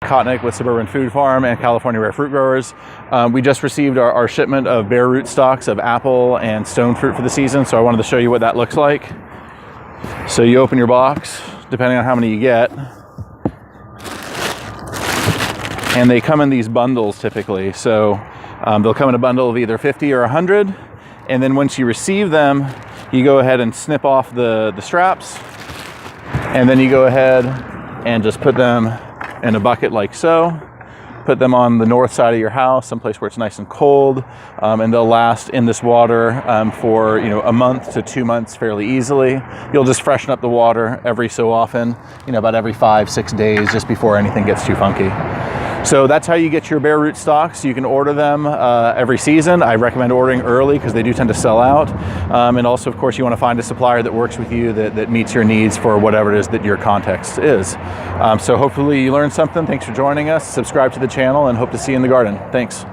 Kotnik with Suburban Food Farm and California Rare Fruit Growers. We just received our shipment of bare rootstocks of apple and stone fruit for the season, so I wanted to show you what that looks like. So you open your box, depending on how many you get, and they come in these bundles typically. So they'll come in a bundle of either 50 or 100, and then once you receive them, you go ahead and snip off the straps, and then you go ahead and just put them in a bucket like so. Put them on the north side of your house, someplace where it's nice and cold, and they'll last in this water for a month to 2 months fairly easily. You'll just freshen up the water every so often, about every 5-6 days, just before anything gets too funky. So that's how you get your bare rootstocks. You can order them every season. I recommend ordering early because they do tend to sell out. And also, of course, you want to find a supplier that works with you, that meets your needs for whatever it is that your context is. So hopefully you learned something. Thanks for joining us. Subscribe to the channel and hope to see you in the garden. Thanks.